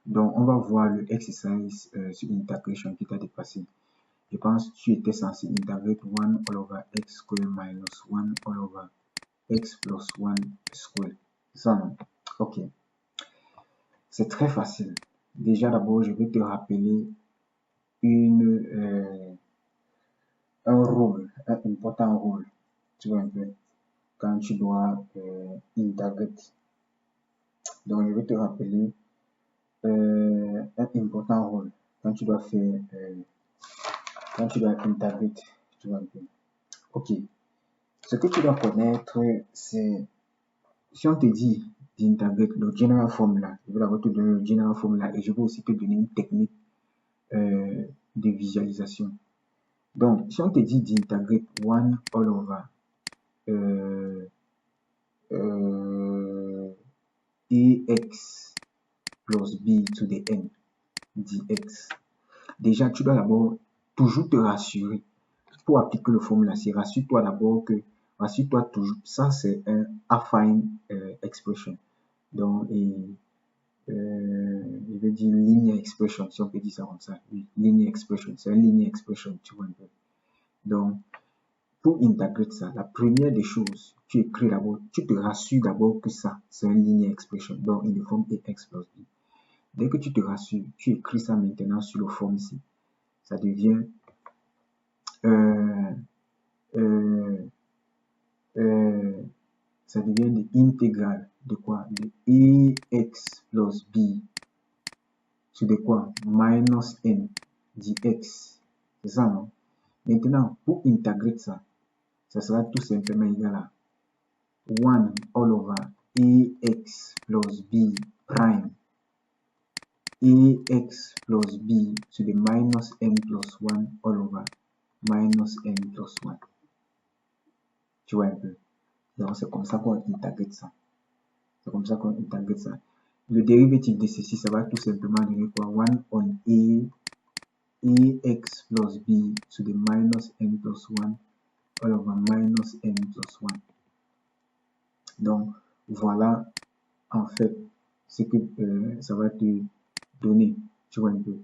Donc, on va voir le exercice sur integration qui t'a dépassé. Je pense que tu étais censé integrate 1 all over x square minus 1 all over x plus 1 square. Ça, non? Ok. C'est très facile. Déjà, d'abord, je vais te rappeler un rôle, un important rôle. Tu vois un peu, quand tu dois integrate. Donc, je vais te rappeler un important rôle quand tu dois faire, quand tu dois integrate. Tu vois un peu. Ok. Ce que tu dois connaître, c'est, si on te dit d'integrate le general formula, je vais d'abord te donner le general formula et je vais aussi te donner une technique de visualisation. Donc, si on te dit d'integrate 1 all over ax plus b to the n dx, déjà, tu dois d'abord toujours te rassurer. Pour appliquer le formula, rassure-toi d'abord que, rassure-toi toujours, ça c'est un affine expression. Donc, je vais dire linear expression, si on peut dire ça comme ça. Oui, linear expression, c'est un linear expression, tu vois un peu. Donc, pour intégrer ça, la première des choses, tu écris d'abord, tu te rassures d'abord que ça, c'est un linear expression, donc il est forme ax plus b. Dès que tu te rassures, tu écris ça maintenant sur le forme ici. Ça devient ça devient de intégrale de quoi? De ax plus b sur de quoi? Minus n dx. C'est ça, non? Maintenant, pour intégrer ça, ça sera tout simplement égal à 1 all over ax plus b prime ax plus b to the minus n plus 1 all over minus n plus 1. Tu vois un peu? Donc, c'est comme ça qu'on intègre ça. C'est comme ça qu'on intègre ça. Le dérivatif de ceci, ça va tout simplement donner quoi? 1 on ax plus b to the minus n plus 1 all over minus n plus 1. Donc, voilà en fait ce que ça va te donner. Tu vois un peu.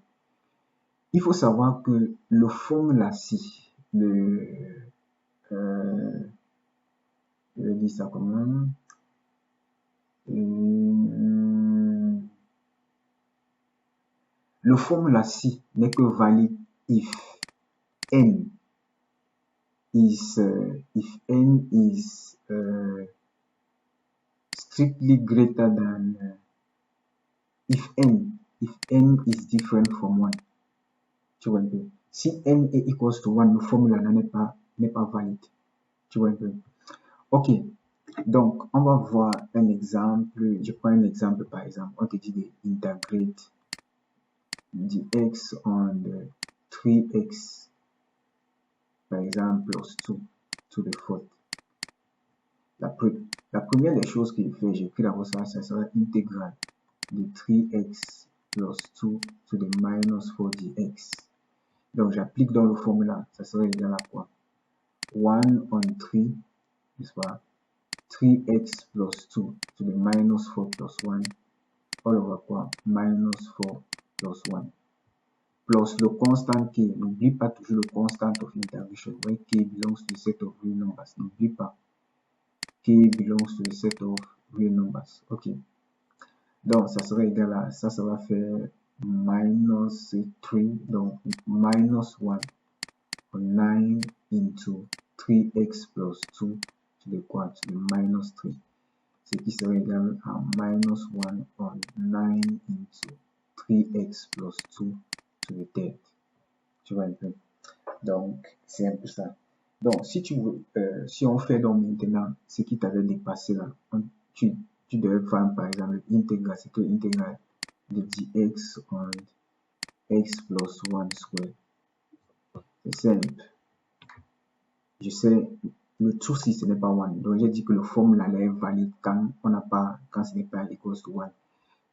Il faut savoir que le formula-ci, je vais dire ça comment? Le formula-ci n'est que valide if n is strictly greater than if n is different from 1. Tu vois un peu. Si n est equals to 1, le formula n'est pas valide. Tu vois un peu. Ok. Donc, on va voir un exemple. Je prends un exemple par exemple. On te dit d'integrate dx on 3x par exemple plus 2 to the fourth. La première des choses qu'il fait, j'écris d'abord ça sera intégrale de 3x plus 2 to the minus 4 dx. Donc, j'applique dans le formula, ça sera égal à quoi? 1 on 3, n'est-ce pas? 3x plus 2 to the minus 4 plus 1, all over quoi? Minus 4 plus 1. Plus le constant k. N'oublie pas toujours le constant of integration. When k belongs to the set of real numbers. N'oublie pas. K belongs to the set of real numbers. Ok. Donc, ça sera égal à, ça va faire minus 3. Donc, minus 1 on 9 into 3x plus 2 to the quoi? To the minus 3. Ce qui sera égal à minus 1 on 9 into 3x plus 2 to the third. Tu vois un peu. Donc, c'est un peu ça. Donc, si tu veux, si on fait donc maintenant ce qui t'avait dépassé là, tu devais faire par exemple l'intégrale, c'est que l'intégrale de dx on x plus 1 square. C'est simple. Je sais, le souci ce n'est pas 1. Donc, j'ai dit que le formula est valide quand ce n'est pas equals to 1.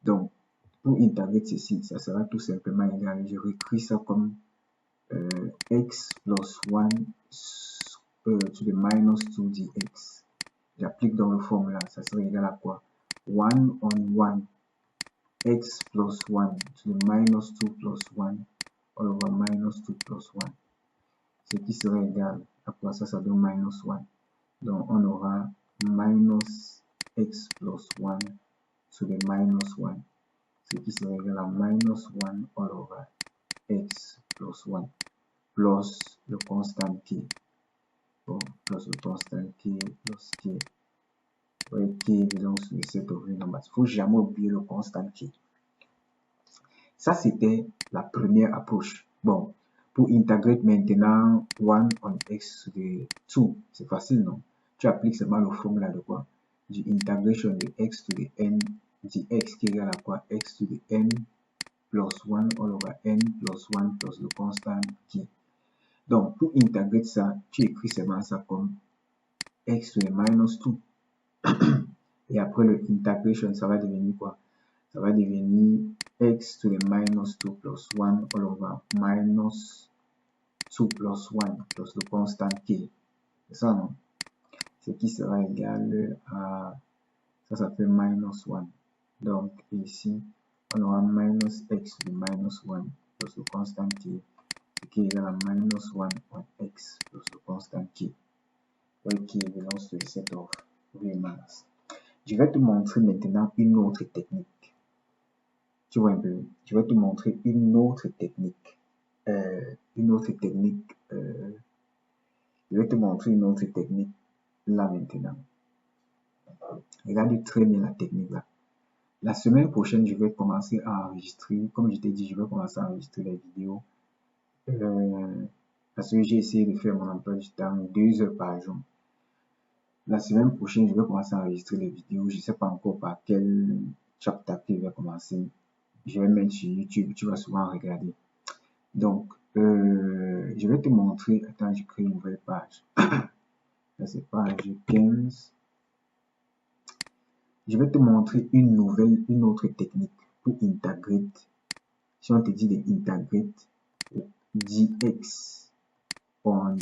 Donc, pour intégrer ceci, ça sera tout simplement égal. Je réécris ça comme x plus 1 to the minus 2 dx. J'applique dans le formula, ça sera égal à quoi? 1 on 1 x plus 1 to the minus 2 plus 1 all over minus 2 plus 1. Ce qui serait égal à quoi ça donne minus 1. Donc on aura minus x plus 1 to the minus 1. Ce qui serait égal à minus 1 all over x plus 1 plus le constant k. Bon, plus le constant k plus k. Oui, k belongs to the set of real numbers. Il ne faut jamais oublier le constant k. Ça, c'était la première approche. Bon, pour intégrer maintenant 1 on x to the 2, c'est facile, non? Tu appliques seulement le formula de quoi? Du integration de x to the n dx qui est égal à quoi? X to the n plus 1 all over n plus 1 plus le constant k. Donc, pour intégrer ça, tu écris seulement ça comme x to the minus 2. Et après le integration, ça va devenir quoi? Ça va devenir x to the minus 2 plus 1 all over minus 2 plus 1 plus le constant k. C'est ça, non? Ce qui sera égal à... Ça fait minus 1. Donc, ici, on aura minus x to the minus 1 plus le constant k. Ce qui est égal à minus 1 on x plus le constant k. Qui belongs to the set of real numbers. Je vais te montrer maintenant une autre technique. Tu vois un peu? Je vais te montrer une autre technique. Je vais te montrer une autre technique là maintenant. Regarde très bien la technique là. La semaine prochaine, je vais commencer à enregistrer. Comme je t'ai dit, je vais commencer à enregistrer les vidéos. Parce que j'ai essayé de faire mon emploi du temps 2 heures par jour. La semaine prochaine, je vais commencer à enregistrer les vidéos. Je ne sais pas encore par quel chapter je vais commencer. Je vais mettre sur YouTube. Tu vas souvent regarder. Donc, je vais te montrer. Attends, je crée une nouvelle page. Là, c'est page 15. Je vais te montrer une autre technique pour integrate. Si on te dit de integrate dx on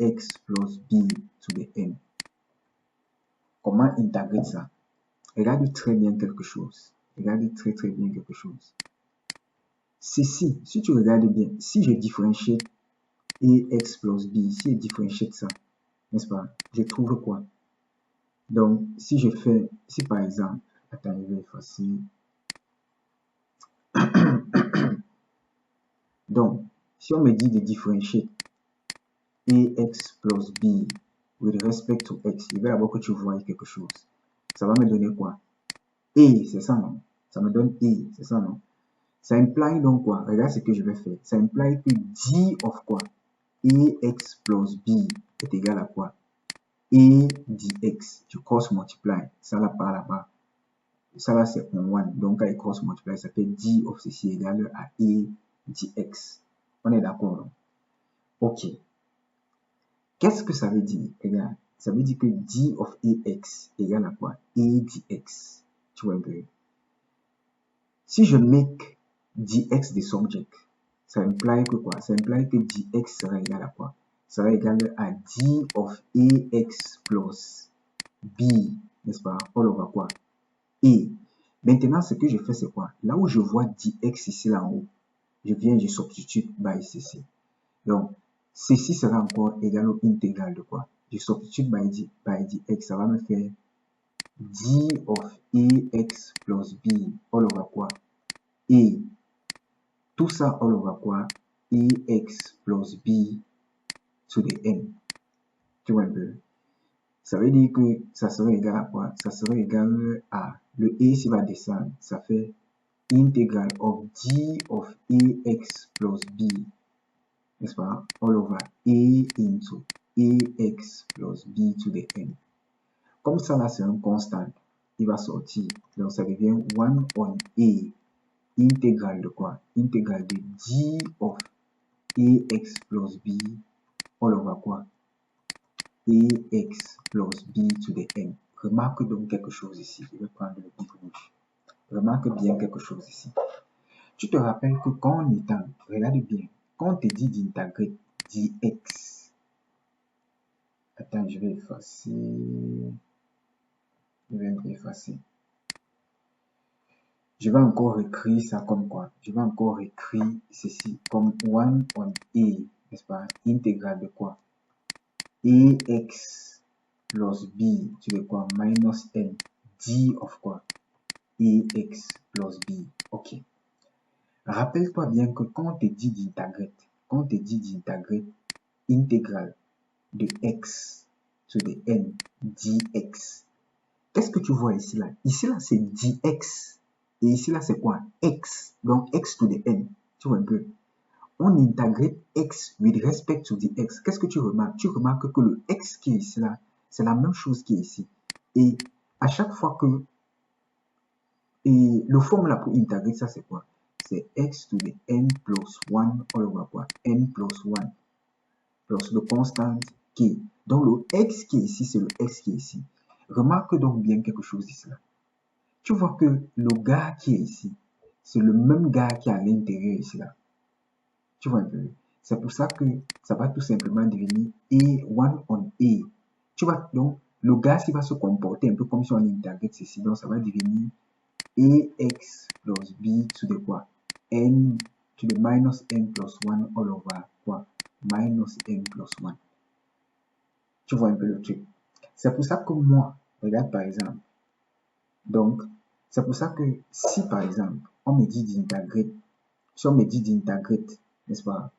ax plus b to the n. Comment intégrer ça? Regarde très bien quelque chose. Regarde très bien quelque chose. Ceci, si tu regardes bien, si je différencie ax plus b, si je différencie ça, n'est-ce pas? Je trouve quoi? Donc, si je fais, si par exemple, attends, je vais effacer. Donc, si on me dit de différencier ax plus b with respect to x, il va d'abord que tu vois quelque chose. Ça va me donner quoi? Et, c'est ça, non? Ça me donne et, c'est ça, non? Ça implie donc quoi? Regarde ce que je vais faire. Ça implie que d of quoi? Ax plus b est égal à quoi? A dx. Tu cross multiply. Ça là par là-bas. Ça là c'est en 1. Donc quand il cross multiply, ça fait d of ceci égal à A dx. On est d'accord, non? Ok. Qu'est-ce que ça veut dire? Regarde. Ça veut dire que d of ax égale à quoi? A dx. Tu vois un peu? Si je make dx the subject, ça implie que quoi? Ça implie que dx sera égal à quoi? Sera égal à d of ax plus b, n'est-ce pas? All over quoi? Et maintenant, ce que je fais, c'est quoi? Là où je vois dx ici, là en haut, je viens, je substitute by ceci. Donc, ceci sera encore égal au intégral de quoi? Je substitute by dx, ça va me faire d of ax plus b, all over quoi? Et tout ça, all over quoi? Ax plus b to the n. Tu vois un peu? Ça veut dire que ça serait égal à quoi? Ça serait égal à le a ici va descendre. Ça fait integral of d of ax plus b, n'est-ce pas? All over a into ax plus b to the n. Comme ça, là, c'est un constant. Il va sortir. Donc, ça devient 1 on a. Intégral de quoi? Intégral de d of ax plus b all over quoi? Ax plus b to the n. Remarque donc quelque chose ici. Je vais prendre le big rouge. Remarque bien quelque chose ici. Tu te rappelles que quand on étend, regarde bien, quand on te dit d'intégrer dx, attends, je vais effacer. Je vais effacer. Je vais encore écrire ça comme quoi? Je vais encore écrire ceci comme 1 on a, n'est-ce pas? Intégrale de quoi? Ax plus b, tu veux quoi? Minus n, d of quoi? Ax plus b. Ok. Rappelle-toi bien que quand on te dit d'intégrer intégrale de x to the n dx, qu'est-ce que tu vois ici là? Ici là c'est dx et ici là c'est quoi? X. Donc x to the n. Tu vois un peu? On intègre x with respect to the x. Qu'est-ce que tu remarques? Tu remarques que le x qui est ici là, c'est la même chose qui est ici. Et à chaque fois que le formule pour intégrer ça, c'est quoi? C'est x to the n plus 1 all over quoi? N plus 1 plus le constant qui. Donc le x qui est ici, c'est le x qui est ici. Remarque donc bien quelque chose ici là. Tu vois que le gars qui est ici, c'est le même gars qui est à l'intérieur ici là. Tu vois un peu? C'est pour ça que ça va tout simplement devenir A1 on A. Tu vois, donc, le gaz il va se comporter un peu comme si on intégrait ceci. Donc, ça va devenir AX plus B to the quoi? N to the minus N plus 1 all over quoi? Minus N plus 1. Tu vois un peu le truc. C'est pour ça que moi, regarde par exemple. Donc, c'est pour ça que si par exemple, on me dit d'intégrer, si on me dit d'intégrer, n'est-ce pas?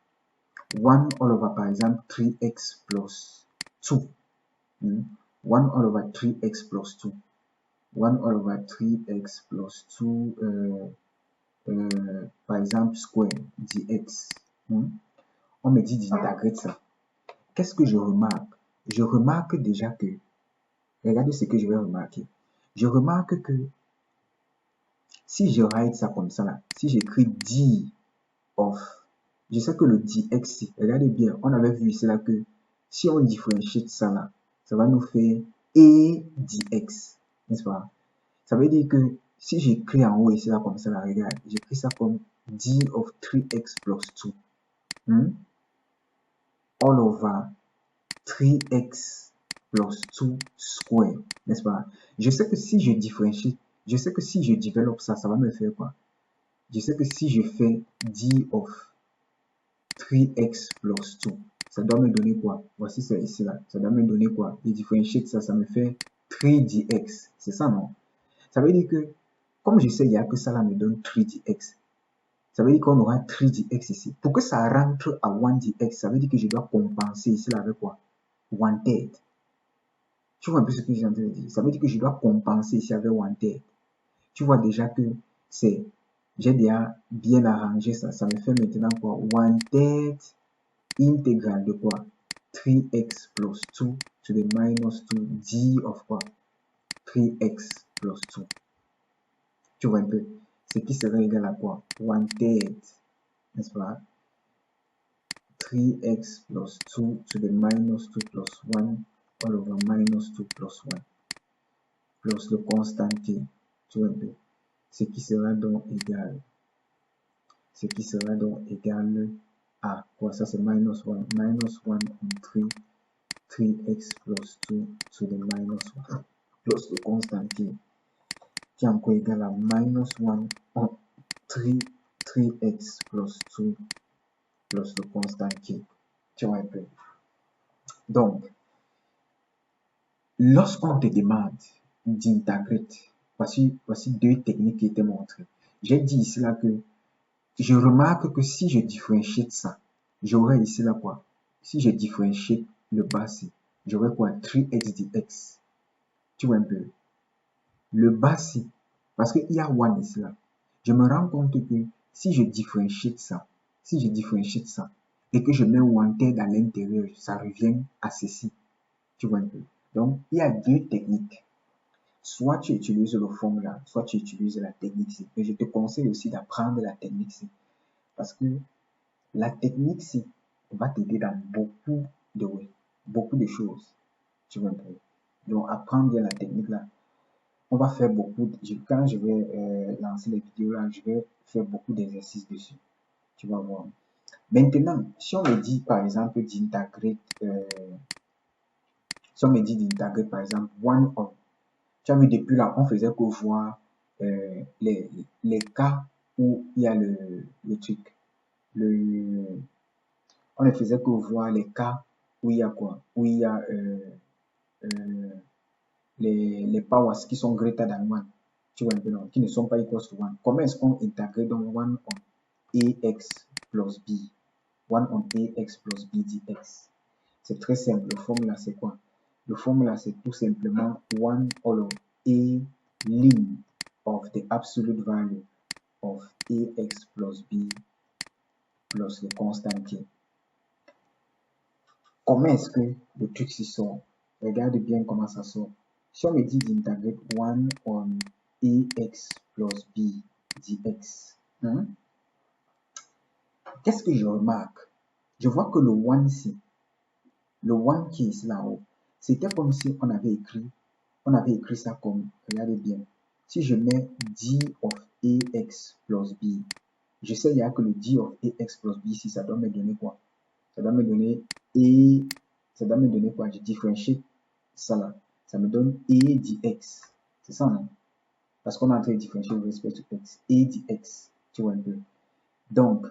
1 all over par exemple 3x plus 2. 1 all over 3x plus 2. 1 all over 3x plus 2, par exemple, square dx. On me dit d'intégrer ça. Qu'est-ce que je remarque? Je remarque déjà que, regardez ce que je vais remarquer. Je remarque que si je write ça comme ça, là, si j'écris d of, je sais que le dx, regardez bien, on avait vu ici là que si on différencie ça là, ça va nous faire a dx, n'est-ce pas? Ça veut dire que si j'écris en haut ici là comme ça là, regarde, j'écris ça comme d of 3x plus 2 all over 3x plus 2 square, n'est-ce pas? Je sais que si je différencie, je sais que si je développe ça, ça va me faire quoi? Je sais que si je fais d of 3x plus 2, ça doit me donner quoi? Voici ça ici là. Ça doit me donner quoi? Je différencie ça, ça me fait 3dx. C'est ça, non? Ça veut dire que, comme je sais, il n'y a que ça là me donne 3dx. Ça veut dire qu'on aura 3dx ici. Pour que ça rentre à 1dx, ça veut dire que je dois compenser ici là avec quoi? 1/3. Tu vois un peu ce que j'ai en train de dire? Ça veut dire que je dois compenser ici avec 1/3. Tu vois déjà que c'est, j'ai déjà bien arrangé ça. Ça me fait maintenant quoi? 1/3 intégrale de quoi? 3x plus 2 to the minus 2 d of quoi? 3x plus 2. Tu vois un peu? Ce qui serait égal à quoi? 1/3, n'est-ce pas? 3x plus 2 to the minus 2 plus 1 all over minus 2 plus 1 plus le constant t. Tu vois un peu? Ce qui sera donc égal. Ce qui sera donc égal à quoi? Ça c'est minus 1. Minus 1 on 3. 3x plus 2 to the minus 1 plus le constant t qui est encore égal à minus 1 on 3x plus 2 plus le constant t. Tu vois un peu? Donc, lorsqu'on te demande d'intégrer, voici deux techniques qui étaient montrées. J'ai dit ici là que je remarque que si je différencie ça, j'aurai ici là quoi? Si je différencie le bas ci, j'aurai quoi? 3x dx. Tu vois un peu? Le bas ci, parce qu'il y a 1 ici là, je me rends compte que si je différencie ça, et que je mets 1/3 à l'intérieur, ça revient à ceci. Tu vois un peu? Donc, il y a deux techniques. Soit tu utilises le formula, soit tu utilises la technique C. Et je te conseille aussi d'apprendre la technique C. Parce que la technique C va t'aider dans beaucoup de choses. Tu vois un peu? Donc, apprendre bien la technique là. On va faire quand je vais lancer les vidéos là, je vais faire beaucoup d'exercices dessus. Tu vas voir. Maintenant, si on me dit par exemple d'intégrer, par exemple 1 on. Tu as vu, depuis là, on faisait que voir les cas où il y a le truc. On ne faisait que voir les cas où il y a quoi? Où il y a les powers qui sont greater than 1. Tu vois un peu, non? Qui ne sont pas equal to 1. Comment est-ce qu'on intègre donc 1 on ax plus b? 1 on ax plus b dx. C'est très simple. Le formula, c'est quoi? Le formula, c'est tout simplement 1 over a lim of the absolute value of ax plus b plus le constant k. Comment est-ce que le truc s'y sort? Regarde bien comment ça sort. Si on me dit d'intégrer 1 on ax plus b dx, qu'est-ce que je remarque? Je vois que le 1 ici, le 1 qui est ici là-haut, c'était comme si on avait écrit ça comme, regardez bien, si je mets d of ax plus b, je sais il n'y a que le d of ax plus b ici, ça doit me donner quoi? Ça doit me donner quoi? Je différencie ça là, ça me donne a dx, c'est ça non? Parce qu'on est en train de différencier avec respect to x, a dx, tu vois un peu. Donc,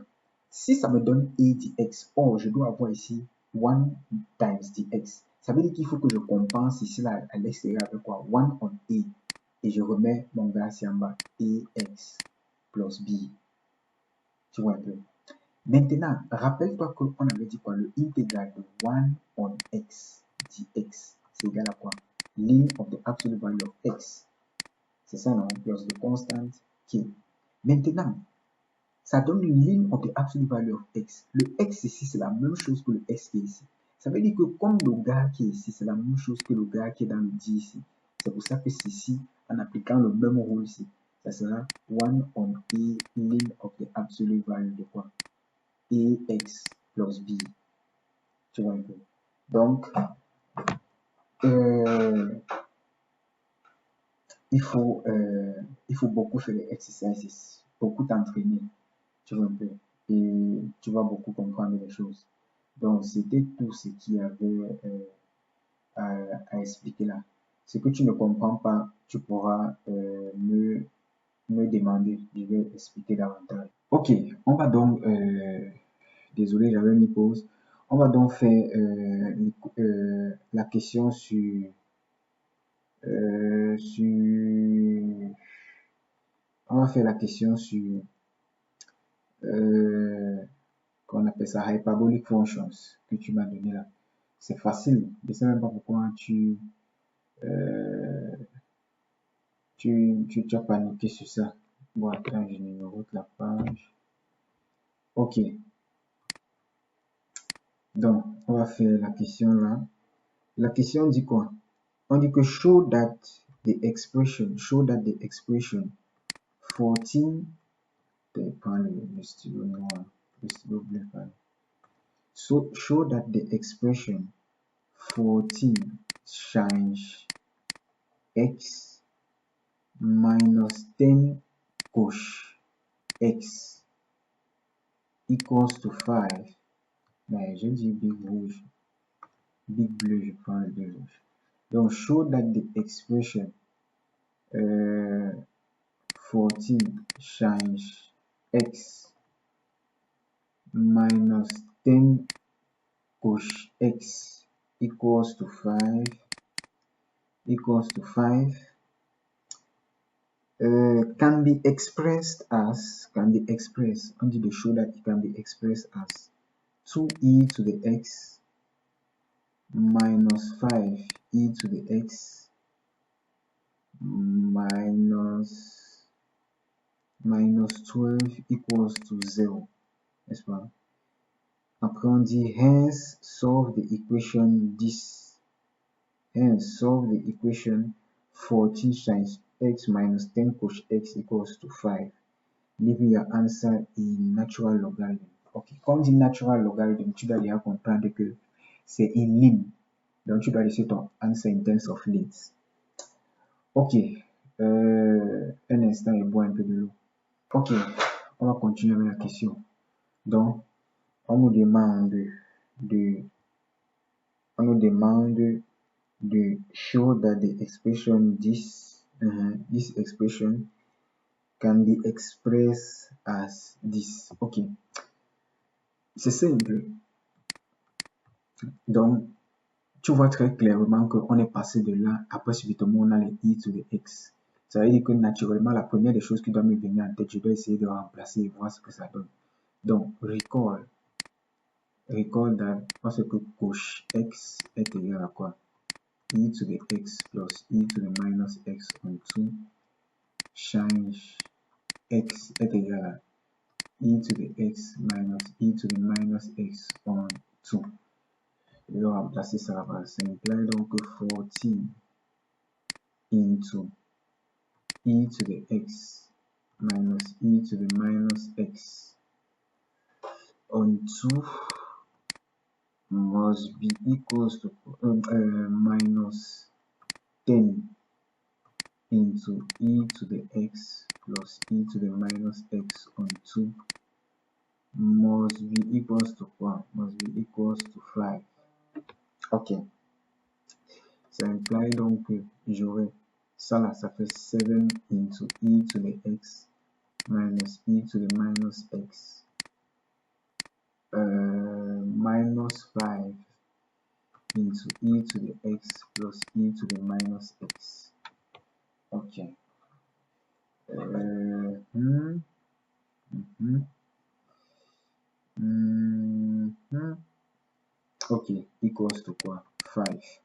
si ça me donne a dx, or je dois avoir ici 1 times dx. Ça veut dire qu'il faut que je compense ici là à l'extérieur avec quoi? 1 on a. Et je remets mon gars ici en bas. Ax plus b. Tu vois un peu. Maintenant, rappelle-toi qu'on avait dit quoi? Le intégral de 1 on x dx, c'est égal à quoi? Lim of the absolute value of x. C'est ça, non? Plus le constant k. Maintenant, ça donne une lim of the absolute value of x. Le x ici, c'est la même chose que le x qui est ici. Ça veut dire que comme le gars qui est ici, c'est la même chose que le gars qui est dans le d ici. C'est pour ça que ceci, en appliquant le même rôle ici, ça sera 1 on a lim of the absolute value de quoi? Ax plus b. Tu vois un peu. Donc, il faut beaucoup faire les exercices, beaucoup t'entraîner. Tu vois un peu. Et tu vas beaucoup comprendre les choses. Donc, c'était tout ce qu'il y avait à expliquer là. Ce que tu ne comprends pas, tu pourras me demander. Je vais expliquer davantage. Ok, on va donc, désolé, j'avais mis pause. On va donc faire la question sur, on va faire la question sur, qu'on appelle ça hyperbolic functions que tu m'as donné là. C'est facile. Je ne sais même pas pourquoi tu as paniqué sur ça. Bon, attends, je numérote la page. Ok. Donc, on va faire la question là. La question dit quoi? On dit que show that the expression 14, prends le stylo noir, le stylo bleu, so show that the expression 14 change x minus 10 cosh x equals to 5. Mais je dis big rouge, big bleu, je prends le bleu rouge. Donc, show that the expression 14 change x minus 10 cosh x equals to 5 can be expressed as, on dit de show that it can be expressed as 2e to the x minus 5e to the x minus 12 equals to 0, n'est-ce pas? Après on dit hence solve the equation 14 times x minus 10 cosh x equals to 5, leaving your answer in natural logarithm. Ok, quand on dit natural logarithm, tu dois déjà comprendre que c'est in lim. Donc tu dois laisser ton answer in terms of lims. Ok, un instant et bois un peu de l'eau. Ok, on va continuer avec la question. Donc, on nous demande de show that the expression this expression can be expressed as this. Ok, c'est simple. Donc, tu vois très clairement qu'on est passé de là, après subitement on a les e to the x. Ça veut dire que naturellement, la première des choses qui doit me venir en tête, je dois essayer de remplacer et voir ce que ça donne. Donc, recall that, parce que coche x est égal à quoi? E to the x plus e to the minus x on 2, change x est égal à e to the x minus e to the minus x on 2. Je vais remplacer ça par simple, donc 14 into e to the x minus e to the minus x on 2 must be equals to minus 10 into e to the x plus e to the minus x on 2 must be equals to what? Must be equals to 5. Ok. Ça implique donc que j'aurai ça là, ça fait 7 into e to the x minus e to the minus x minus 5 into e to the x plus e to the minus x. Ok. Ok, equals to quoi? 5.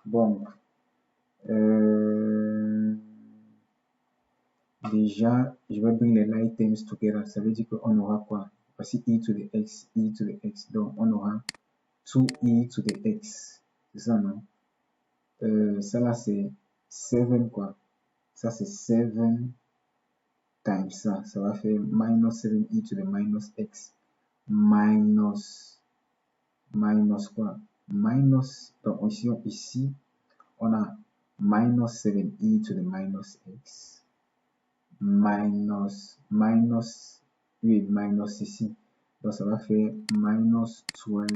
Bon. Déjà, je vais bring les like terms together. Ça veut dire qu'on aura quoi? Voici e to the x, e to the x. Donc, on aura 2e to the x. C'est ça, non? Ça là, c'est 7 quoi? Ça, c'est 7 times ça. Ça va faire minus 7e to the minus x. Minus quoi? Minus, donc ici, on a minus 7e to the minus x. Minus, oui, minus ici. Donc, ça va faire minus 12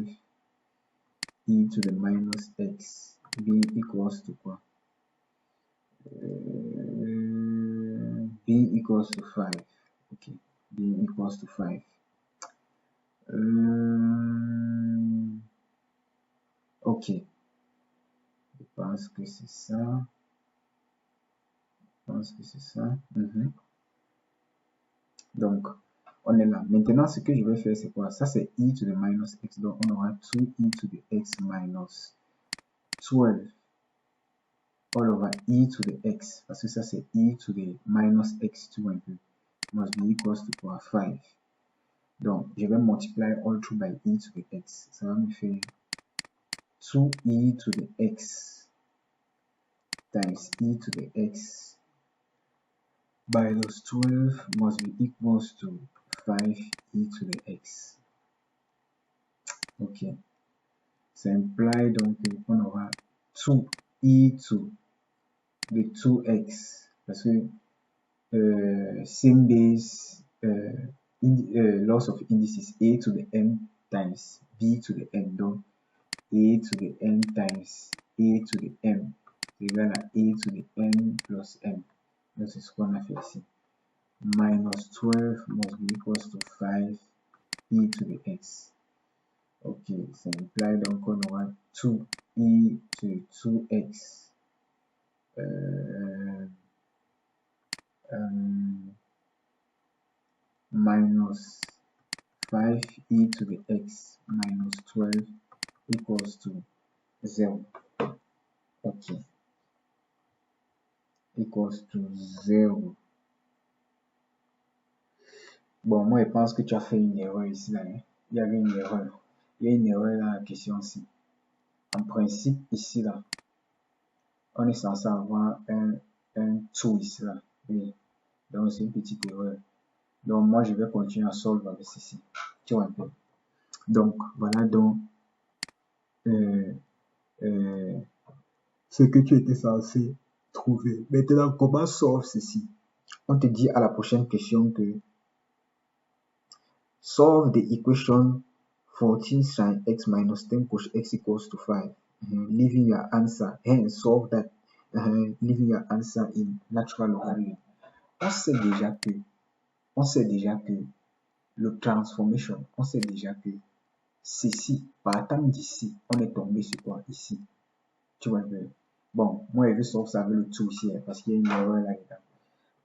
e to the minus x being equals to quoi? Being equals to 5. Ok, being equals to 5. Ok, je pense que c'est ça. Donc, on est là. Maintenant, ce que je vais faire, c'est quoi? Ça, c'est e to the minus x. Donc, on aura 2e to the x minus 12 all over e to the x. Parce que ça, c'est e to the minus x2 un peu. Must be equals to quoi? 5. Donc, je vais multiply all through by e to the x. Ça va me faire 2e to the x times e to the x minus 12 must be equals to 5e to the x. Ok. Ça imply donc qu'on aura 2e to the 2x parce que same base loss of indices a to the m times b to the n. Donc a to the n times a to the m c'est égal à a to the n plus m. Donc c'est ce qu'on a fait ici. Minus 12 must be equals to 5 e to the x. Ok, ça imply donc qu'on aura 2e to the 2x minus 5e to the x minus 12 equals to 0. Ok. Equals to 0. Bon, moi, je pense que tu as fait une erreur ici. Là, hein? Il y avait une erreur. Il y a une erreur dans la question aussi. En principe, ici, là, on est censé avoir un tout ici, là. Oui. Donc, c'est une petite erreur. Donc, moi, je vais continuer à solver avec ceci. Tu vois un peu. Donc, voilà donc ce que tu étais censé trouver. Maintenant, comment solve ceci? On te dit à la prochaine question que solve the equation 14 sin x minus 10 cos x equals to 5. Leaving your answer and solve that. leaving your answer in natural logarithm. On sait déjà que le transformation, on sait déjà que ceci, partant d'ici, on est tombé sur quoi ici? Tu vois un peu. Bon, moi, je vais sortir ça avec le tout ici, parce qu'il y a une erreur là-dedans.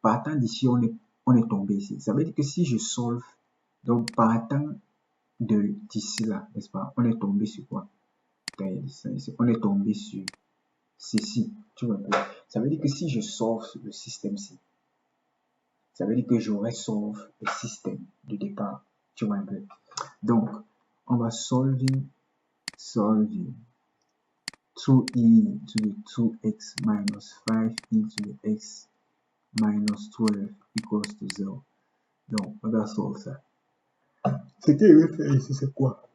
Partant d'ici, on est tombé ici. Ça veut dire que si je solve, donc partant de d'ici là, n'est-ce pas? On est tombé sur quoi? On est tombé sur ceci. Tu vois un peu. Ça veut dire que si je solve le système-ci, ça veut dire que j'aurais solve le système de départ. Tu vois un peu. Donc, on va solving 2e to the 2x minus 5e to the x minus 12 equals to 0. Donc, on va solve ça. Ce que je vais faire ici, c'est quoi?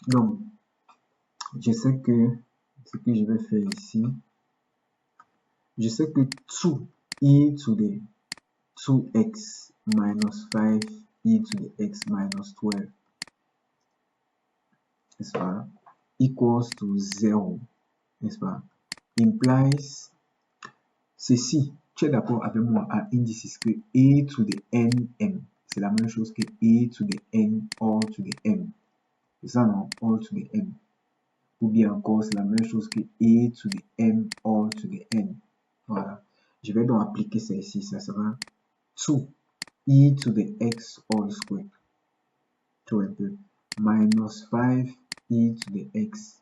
Donc, je sais que ce que je vais faire ici, je sais que 2e to the 2x minus 5e to the x minus 12, n'est-ce pas, equals to 0, n'est-ce pas, implies ceci. Tu es d'accord avec moi à indices que a to the n c'est la même chose que a to the n all to the m. C'est ça, non? All to the m. Ou bien encore, c'est la même chose que a to the m all to the n. Voilà. Je vais donc appliquer ça ici. Ça sera 2 e to the x all square. Tu vois un peu. Minus 5 e to the x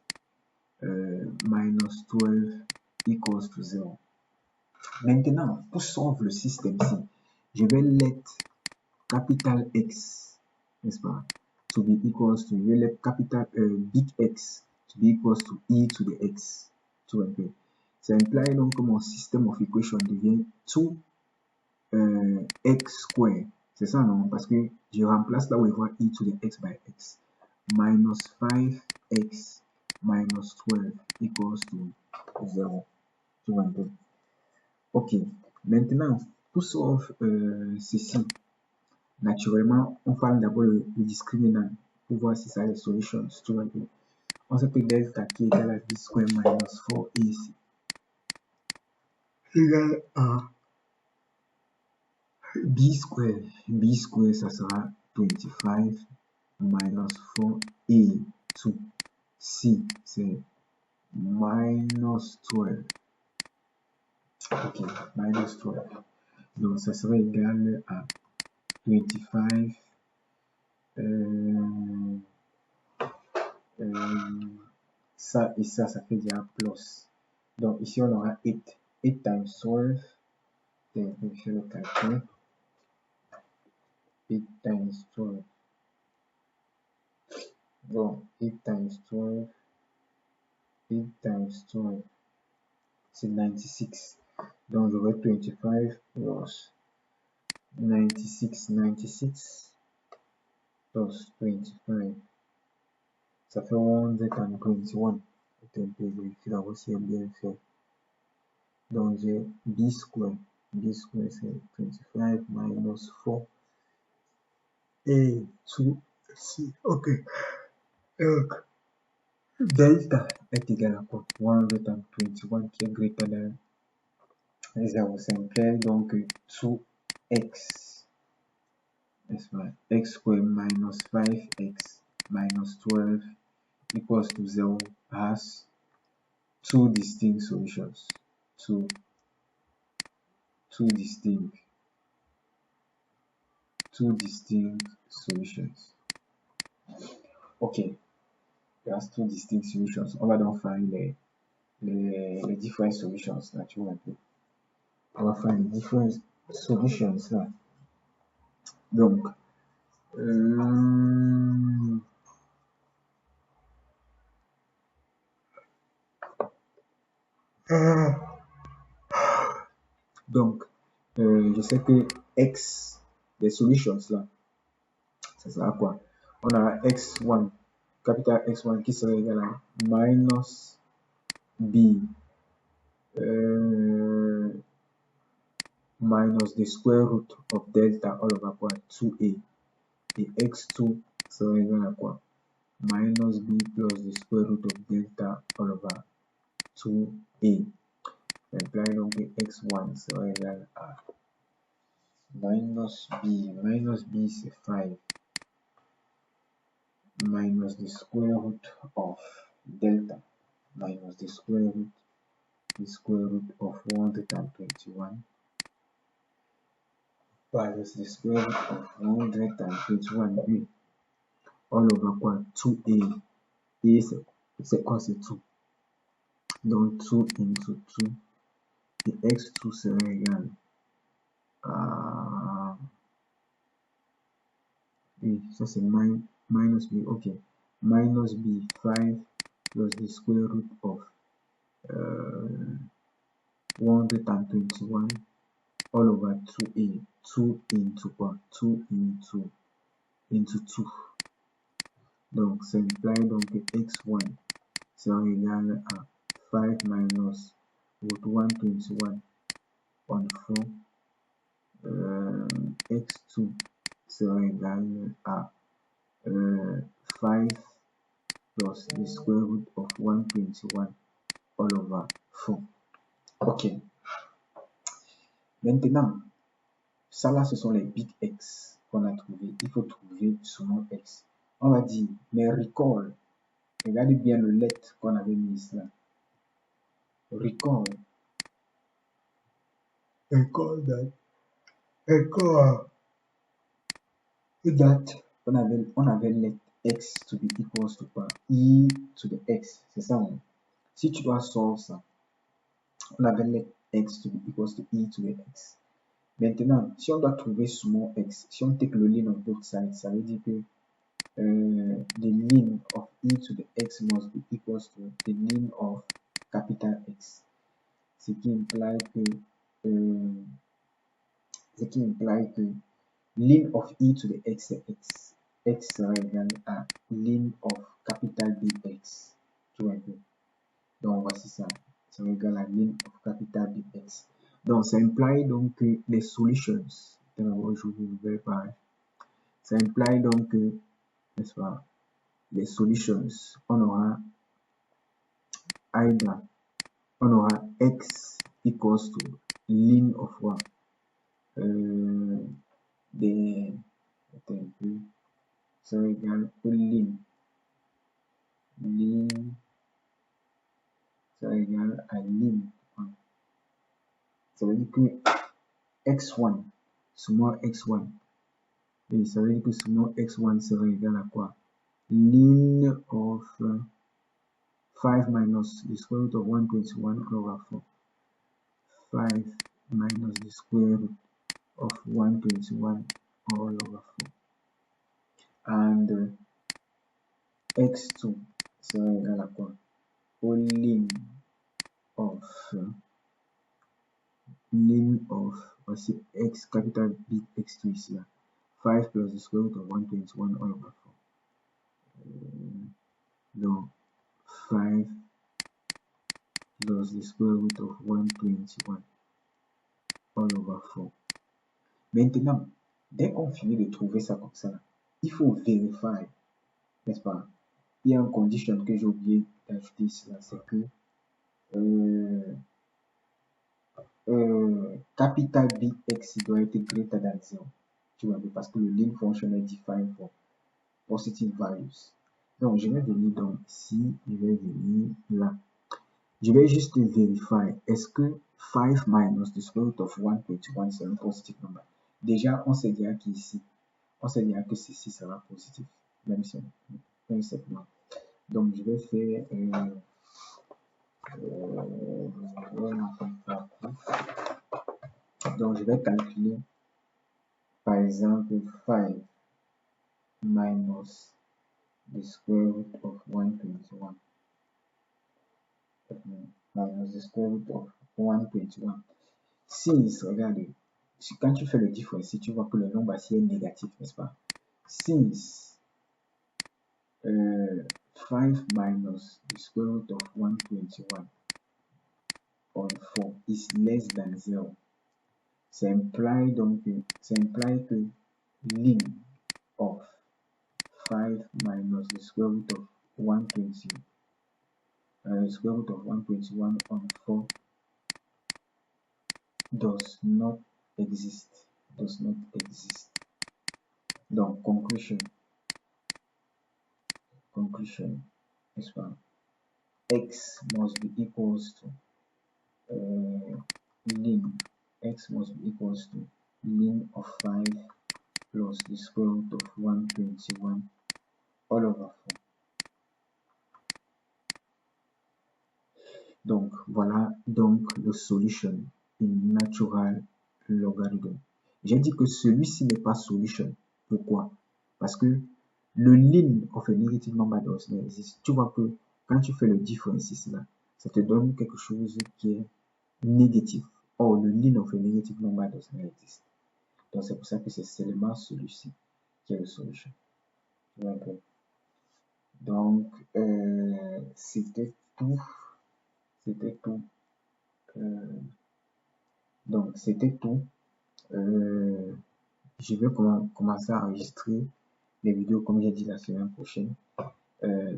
minus 12 equals to 0. Maintenant, pour solve le système-ci, je vais let capital X, n'est-ce pas, to be equals to, je vais let capital big X to be equals to e to the x. Tu vois un peu. Ça implique donc que mon système of equation devient 2 x square. C'est ça, non? Parce que je remplace là où je vois e to the x by x. Minus 5x minus 12 equals to 0. Tu vois un peu. Ok, maintenant, pour solve ceci, naturellement, on parle d'abord le discriminant pour voir si ça a des solutions. Tu vois, on sait que delta qui est égal à b square minus 4 ici égal à b square. B square, ça sera 25 minus 4 to c, c'est minus 12. Ok, minus 12. Donc, ça serait égal à 25 ça et ça fait déjà plus. Donc ici on aura 8. 8 times 12. Je vais faire le calcul. 8 times 12. Bon, 8 times 12. 8 times 12. C'est 96. Donc j'aurai 25 plus 96. 96 plus 25. Ça fait 121. Je vais vérifier là aussi bien fait. Donc j'ai b square. B square c'est 25 minus 4 et 2 c. Ok. Donc delta est égal à quoi? 121 qui est greater than 0. C'est clair donc 2x, n'est-ce pas? X square minus 5x minus 12 equals to 0 has two distinct solutions. Two distinct solutions. Ok, il y a two distinct solutions. On va donc faire les different solutions là, tu vois un peu. On va faire les different solutions là. Donc, je sais que x, les solutions là, ça sera quoi? On a x1, capital X1 qui serait égal à minus b minus the square root of delta all over quoi? 2a. Et x2 serait égal à quoi? minus b plus the square root of delta all over 2a. Imply donc x1 sera égal à minus b c'est 5 minus the square root of delta minus the square root of 121 minus the square root of 121 all over quoi 2a. Et c'est quoi? C'est 2. Donc 2 into 2 et x2 sera égal à oui, ça c'est minus b, ok, minus b 5 plus the square root of 121 all over 2a, 2 into quoi? 2 into 2. Donc ça implie donc que x1 sera égal à 5 minus root 121 on 4. X2 sera égal à 5 plus the square root of 121 all over 4. Ok. Maintenant, ça là, ce sont les big X qu'on a trouvé. Il faut trouver seulement X. On va dire, mais recall. Regardez bien le let qu'on avait mis là. Recall that on avait let x to be equals to quoi? E to the x. C'est ça, hein? Si tu dois solve ça, on avait let x to be equals to e to the x. Maintenant, si on doit trouver small x, si on take le line of both sides, ça veut dire que the line of e to the x must be equals to the line of capital X. Ce qui implie que line of e to the x c'est x. X sera égal à line of capital Bx. Tu vois un peu. Donc voici ça. Ça sera égal à line of capital Bx. Donc ça implie donc que les solutions. D'abord je vous vais parler. Ça implie donc que, n'est-ce pas, les solutions. On aura x equals to line of what? Ça égale au line. Ça égale à line. Ça veut dire que x1, small x1, et ça veut dire que small x1 sera égal à quoi? Line of 5 minus the square root of 121 over 4. 5 minus the square root of 121 all over 4. And x2 sera égal à quoi? Au line of voici x capital B x2 ici là. 5 plus the square root of 121 all over 4. Donc 5 plus the square root of 121 all over 4. Maintenant, dès qu'on finit de trouver ça comme ça, il faut vérifier, n'est-ce pas? Il y a une condition que j'ai oublié d'ajouter ici là, c'est que capital Bx doit être greater than 0. Tu vois, parce que le line function est defined for positive values. Donc, je vais venir donc ici, je vais venir là. Je vais juste vérifier, est-ce que 5 minus the square root of 121 c'est un positive number? Déjà, on sait déjà qu'ici, on sait déjà que ceci sera positif, même si on sait pas. Donc, je vais faire donc, je vais calculer, par exemple, 5 minus the square root of 121 minus the square root of 121. Since, regardez, quand tu fais le difference, si tu vois que le nombre ici est négatif, n'est-ce pas? Since 5 minus the square root of 121 on 4 is less than 0. Ça implie donc que line of 5 minus the square root of 120, square root of 121 on 4 does not exist. Donc, conclusion, n'est-ce pas? X must be equals to ln. X must be equals to ln of 5 plus the square root of 121 all over 4. Donc, voilà donc le solution in natural logarithm. J'ai dit que celui-ci n'est pas solution. Pourquoi? Parce que le ln of a negative number does not exist. Tu vois que quand tu fais le difference là, ça te donne quelque chose qui est négatif. Or, le ln of a negative number does not exist. Donc, c'est pour ça que c'est seulement celui-ci qui est le solution. Tu vois un peu? Donc, c'était tout. Donc, c'était tout. Je vais commencer à enregistrer les vidéos comme j'ai dit la semaine prochaine.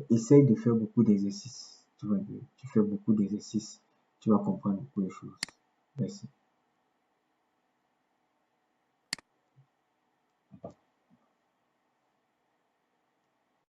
Essaye de faire beaucoup d'exercices. Tu fais beaucoup d'exercices. Tu vas comprendre beaucoup de choses. Merci.